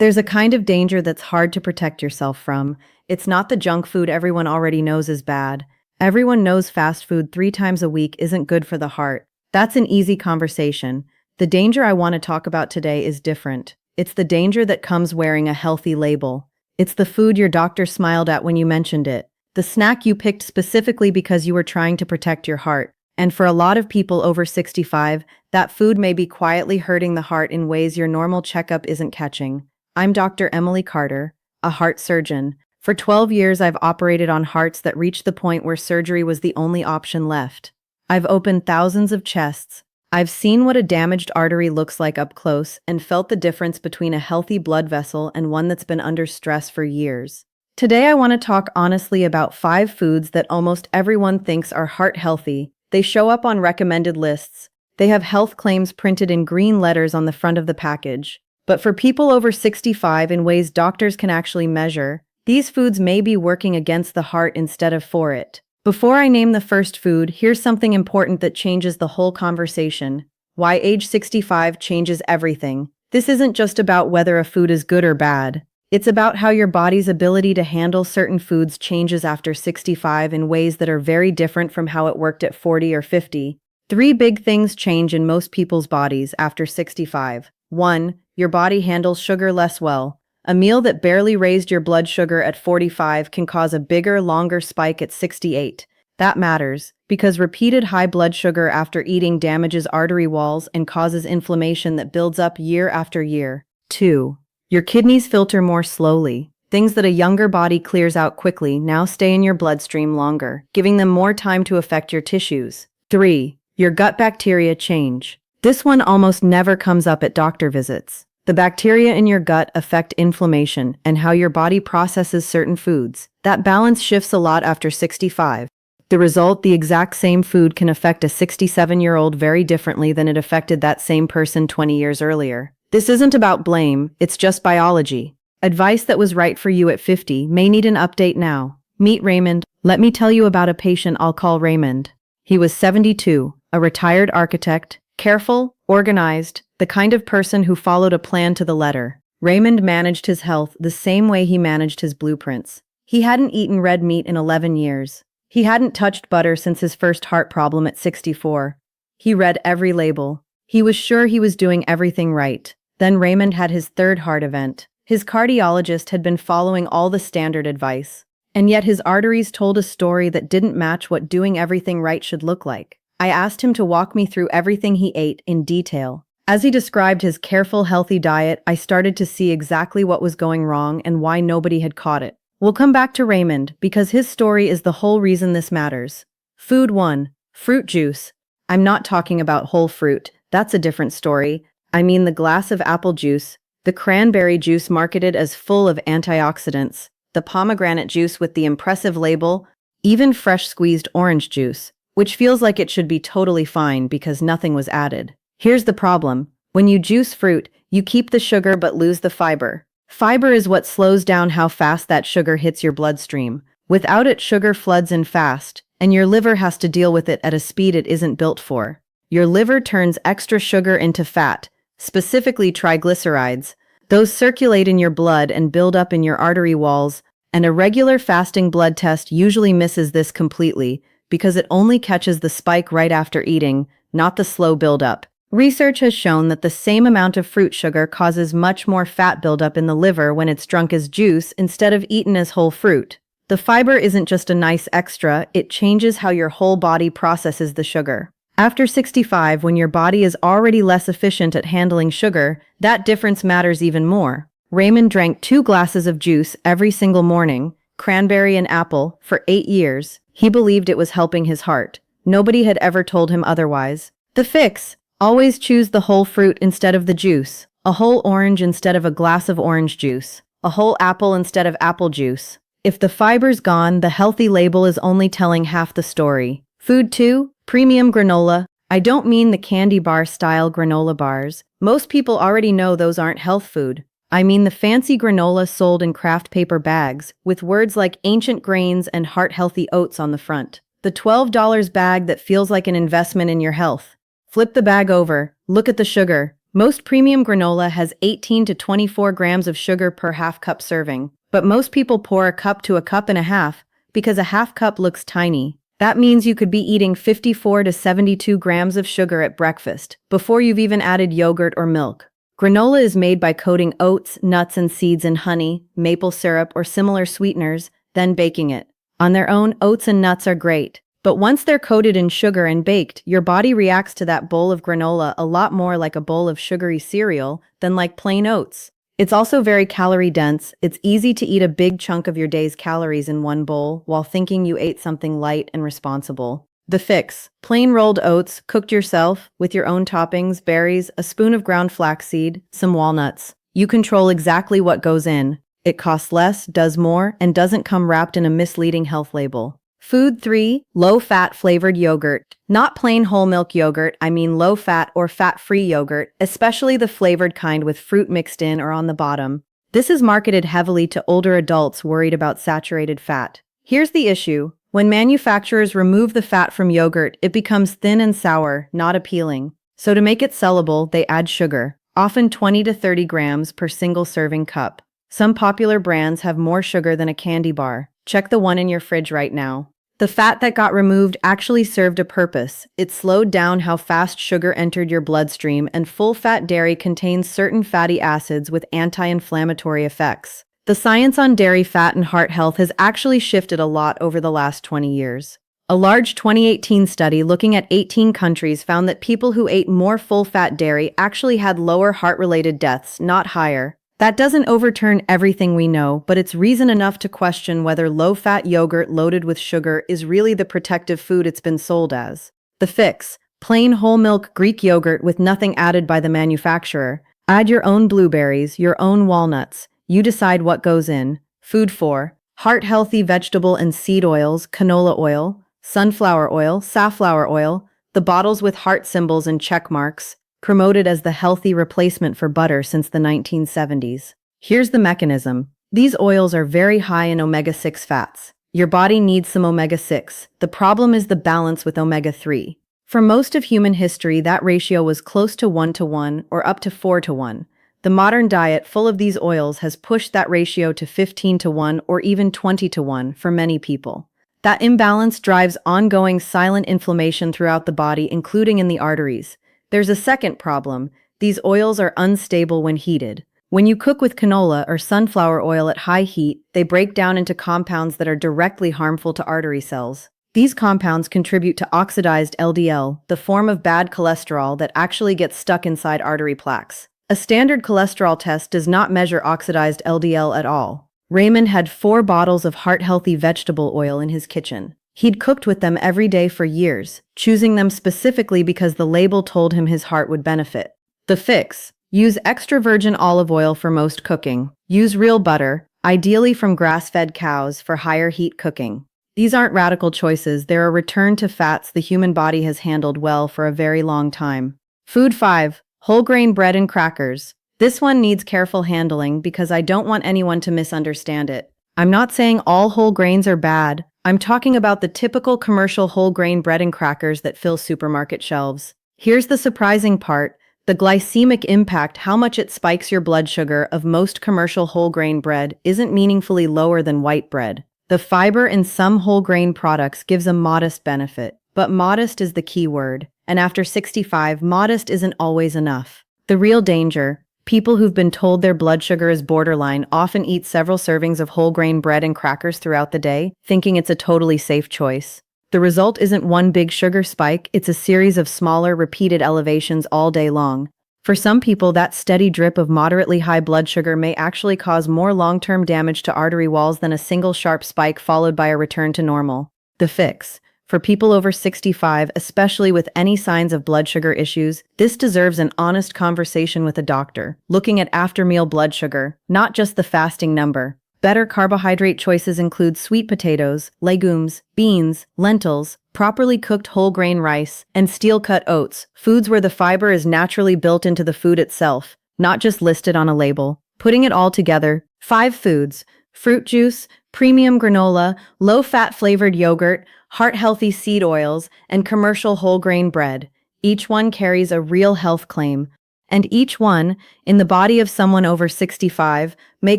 There's a kind of danger that's hard to protect yourself from. It's not the junk food everyone already knows is bad. Everyone knows fast food 3 times a week isn't good for the heart. That's an easy conversation. The danger I want to talk about today is different. It's the danger that comes wearing a healthy label. It's the food your doctor smiled at when you mentioned it. The snack you picked specifically because you were trying to protect your heart. And for a lot of people over 65, that food may be quietly hurting the heart in ways your normal checkup isn't catching. I'm Dr. Emily Carter, a heart surgeon. For 12 years, I've operated on hearts that reached the point where surgery was the only option left. I've opened thousands of chests. I've seen what a damaged artery looks like up close and felt the difference between a healthy blood vessel and one that's been under stress for years. Today, I want to talk honestly about 5 foods that almost everyone thinks are heart healthy. They show up on recommended lists. They have health claims printed in green letters on the front of the package. But for people over 65 in ways doctors can actually measure, these foods may be working against the heart instead of for it. Before I name the first food, here's something important that changes the whole conversation. Why age 65 changes everything. This isn't just about whether a food is good or bad. It's about how your body's ability to handle certain foods changes after 65 in ways that are very different from how it worked at 40 or 50. 3 big things change in most people's bodies after 65. 1. Your body handles sugar less well. A meal that barely raised your blood sugar at 45 can cause a bigger, longer spike at 68. That matters, because repeated high blood sugar after eating damages artery walls and causes inflammation that builds up year after year. 2. Your kidneys filter more slowly. Things that a younger body clears out quickly now stay in your bloodstream longer, giving them more time to affect your tissues. 3. Your gut bacteria change. This one almost never comes up at doctor visits. The bacteria in your gut affect inflammation and how your body processes certain foods. That balance shifts a lot after 65. The result, the exact same food can affect a 67-year-old very differently than it affected that same person 20 years earlier. This isn't about blame, it's just biology. Advice that was right for you at 50 may need an update now. Meet Raymond. Let me tell you about a patient I'll call Raymond. He was 72, a retired architect, careful, organized, the kind of person who followed a plan to the letter. Raymond managed his health the same way he managed his blueprints. He hadn't eaten red meat in 11 years. He hadn't touched butter since his first heart problem at 64. He read every label. He was sure he was doing everything right. Then Raymond had his third heart event. His cardiologist had been following all the standard advice. And yet his arteries told a story that didn't match what doing everything right should look like. I asked him to walk me through everything he ate in detail. As he described his careful, healthy diet, I started to see exactly what was going wrong and why nobody had caught it. We'll come back to Raymond, because his story is the whole reason this matters. Food 1. Fruit juice. I'm not talking about whole fruit. That's a different story. I mean the glass of apple juice, the cranberry juice marketed as full of antioxidants, the pomegranate juice with the impressive label, even fresh squeezed orange juice, which feels like it should be totally fine because nothing was added. Here's the problem. When you juice fruit, you keep the sugar but lose the fiber. Fiber is what slows down how fast that sugar hits your bloodstream. Without it, sugar floods in fast, and your liver has to deal with it at a speed it isn't built for. Your liver turns extra sugar into fat, specifically triglycerides. Those circulate in your blood and build up in your artery walls, and a regular fasting blood test usually misses this completely because it only catches the spike right after eating, not the slow buildup. Research has shown that the same amount of fruit sugar causes much more fat buildup in the liver when it's drunk as juice instead of eaten as whole fruit. The fiber isn't just a nice extra, it changes how your whole body processes the sugar. After 65, when your body is already less efficient at handling sugar, that difference matters even more. Raymond drank 2 glasses of juice every single morning, cranberry and apple, for 8 years. He believed it was helping his heart. Nobody had ever told him otherwise. The fix: always choose the whole fruit instead of the juice, a whole orange instead of a glass of orange juice, a whole apple instead of apple juice. If the fiber's gone, the healthy label is only telling half the story. Food 2, premium granola. I don't mean the candy bar style granola bars. Most people already know those aren't health food. I mean the fancy granola sold in craft paper bags, with words like ancient grains and heart-healthy oats on the front. The $12 bag that feels like an investment in your health. Flip the bag over, look at the sugar, Most premium granola has 18 to 24 grams of sugar per half cup serving, but most people pour a cup to a cup and a half because a half cup looks tiny. That means you could be eating 54 to 72 grams of sugar at breakfast before you've even added yogurt or milk. Granola is made by coating oats, nuts, and seeds in honey, maple syrup, or similar sweeteners, then baking it. On their own, oats and nuts are great. But once they're coated in sugar and baked, your body reacts to that bowl of granola a lot more like a bowl of sugary cereal than like plain oats. It's also very calorie-dense. It's easy to eat a big chunk of your day's calories in one bowl while thinking you ate something light and responsible. The fix: plain rolled oats, cooked yourself, with your own toppings, berries, a spoon of ground flaxseed, some walnuts. You control exactly what goes in. It costs less, does more, and doesn't come wrapped in a misleading health label. Food 3, low-fat flavored yogurt. Not plain whole milk yogurt, I mean low-fat or fat-free yogurt, especially the flavored kind with fruit mixed in or on the bottom. This is marketed heavily to older adults worried about saturated fat. Here's the issue. When manufacturers remove the fat from yogurt, it becomes thin and sour, not appealing. So to make it sellable, they add sugar, often 20 to 30 grams per single serving cup. Some popular brands have more sugar than a candy bar. Check the one in your fridge right now. The fat that got removed actually served a purpose. It slowed down how fast sugar entered your bloodstream, and full-fat dairy contains certain fatty acids with anti-inflammatory effects. The science on dairy fat and heart health has actually shifted a lot over the last 20 years. A large 2018 study looking at 18 countries found that people who ate more full-fat dairy actually had lower heart-related deaths, not higher. That doesn't overturn everything we know, but it's reason enough to question whether low-fat yogurt loaded with sugar is really the protective food it's been sold as. The fix: plain whole milk Greek yogurt with nothing added by the manufacturer. Add your own blueberries, your own walnuts. You decide what goes in. Food 4, heart-healthy vegetable and seed oils, canola oil, sunflower oil, safflower oil, the bottles with heart symbols and check marks, promoted as the healthy replacement for butter since the 1970s. Here's the mechanism. These oils are very high in omega-6 fats. Your body needs some omega-6. The problem is the balance with omega-3. For most of human history, that ratio was close to 1-to-1 or up to 4-to-1. The modern diet full of these oils has pushed that ratio to 15-to-1 or even 20-to-1 for many people. That imbalance drives ongoing silent inflammation throughout the body, including in the arteries. There's a second problem. These oils are unstable when heated. When you cook with canola or sunflower oil at high heat, they break down into compounds that are directly harmful to artery cells. These compounds contribute to oxidized LDL, the form of bad cholesterol that actually gets stuck inside artery plaques. A standard cholesterol test does not measure oxidized LDL at all. Raymond had 4 bottles of heart-healthy vegetable oil in his kitchen. He'd cooked with them every day for years, choosing them specifically because the label told him his heart would benefit. The fix: use extra virgin olive oil for most cooking. Use real butter, ideally from grass-fed cows, for higher heat cooking. These aren't radical choices, they're a return to fats the human body has handled well for a very long time. Food 5, whole grain bread and crackers. This one needs careful handling because I don't want anyone to misunderstand it. I'm not saying all whole grains are bad. I'm talking about the typical commercial whole grain bread and crackers that fill supermarket shelves. Here's the surprising part: the glycemic impact, how much it spikes your blood sugar, of most commercial whole grain bread isn't meaningfully lower than white bread. The fiber in some whole grain products gives a modest benefit, but modest is the key word. And after 65, modest isn't always enough. The real danger: people who've been told their blood sugar is borderline often eat several servings of whole grain bread and crackers throughout the day, thinking it's a totally safe choice. The result isn't one big sugar spike, it's a series of smaller, repeated elevations all day long. For some people, that steady drip of moderately high blood sugar may actually cause more long-term damage to artery walls than a single sharp spike followed by a return to normal. The fix: for people over 65, especially with any signs of blood sugar issues, this deserves an honest conversation with a doctor, looking at after-meal blood sugar, not just the fasting number. Better carbohydrate choices include sweet potatoes, legumes, beans, lentils, properly cooked whole grain rice, and steel-cut oats, foods where the fiber is naturally built into the food itself, not just listed on a label. Putting it all together, 5 foods: fruit juice, premium granola, low-fat flavored yogurt, heart-healthy seed oils, and commercial whole grain bread. Each one carries a real health claim, and each one, in the body of someone over 65, may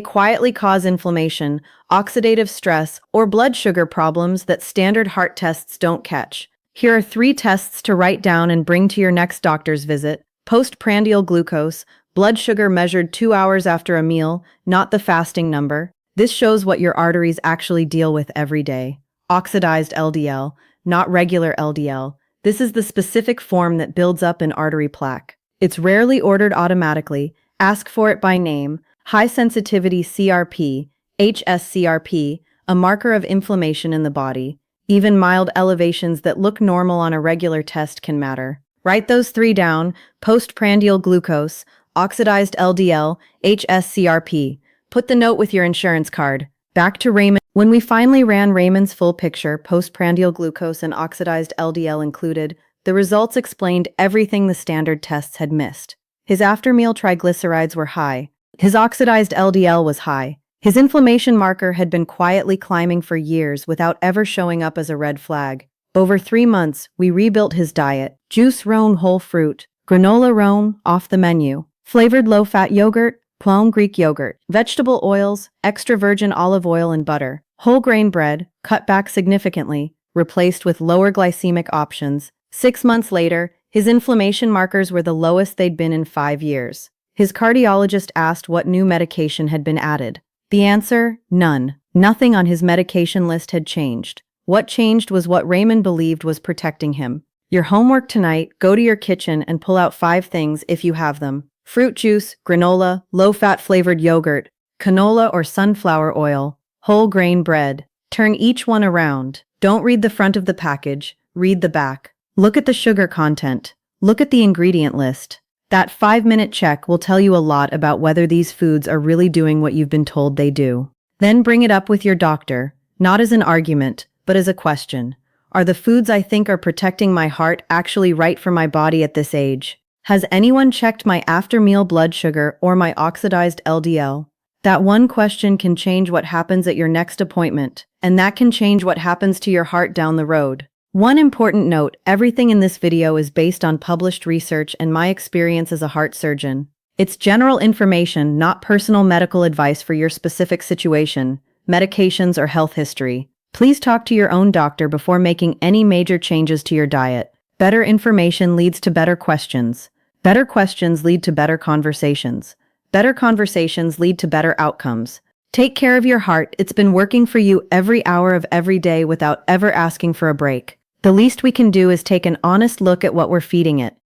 quietly cause inflammation, oxidative stress, or blood sugar problems that standard heart tests don't catch. Here are 3 tests to write down and bring to your next doctor's visit. Postprandial glucose, blood sugar measured 2 hours after a meal, not the fasting number. This shows what your arteries actually deal with every day. Oxidized LDL, not regular LDL. This is the specific form that builds up in artery plaque. It's rarely ordered automatically. Ask for it by name. High sensitivity CRP, HSCRP, a marker of inflammation in the body. Even mild elevations that look normal on a regular test can matter. Write those 3 down: postprandial glucose, oxidized LDL, HSCRP. Put the note with your insurance card. Back to Raymond. When we finally ran Raymond's full picture, postprandial glucose and oxidized LDL included, the results explained everything the standard tests had missed. His after-meal triglycerides were high. His oxidized LDL was high. His inflammation marker had been quietly climbing for years without ever showing up as a red flag. Over 3 months, we rebuilt his diet. Juice roan whole fruit, granola roan off the menu, flavored low-fat yogurt, plum Greek yogurt, vegetable oils, extra virgin olive oil and butter, whole grain bread, cut back significantly, replaced with lower glycemic options. 6 months later, his inflammation markers were the lowest they'd been in 5 years. His cardiologist asked what new medication had been added. The answer: none. Nothing on his medication list had changed. What changed was what Raymond believed was protecting him. Your homework tonight: go to your kitchen and pull out 5 things if you have them. Fruit juice, granola, low-fat flavored yogurt, canola or sunflower oil, whole grain bread. Turn each one around. Don't read the front of the package, read the back. Look at the sugar content. Look at the ingredient list. That 5-minute check will tell you a lot about whether these foods are really doing what you've been told they do. Then bring it up with your doctor, not as an argument, but as a question. Are the foods I think are protecting my heart actually right for my body at this age? Has anyone checked my after-meal blood sugar or my oxidized LDL? That one question can change what happens at your next appointment, and that can change what happens to your heart down the road. One important note: everything in this video is based on published research and my experience as a heart surgeon. It's general information, not personal medical advice for your specific situation, medications, or health history. Please talk to your own doctor before making any major changes to your diet. Better information leads to better questions. Better questions lead to better conversations. Better conversations lead to better outcomes. Take care of your heart. It's been working for you every hour of every day without ever asking for a break. The least we can do is take an honest look at what we're feeding it.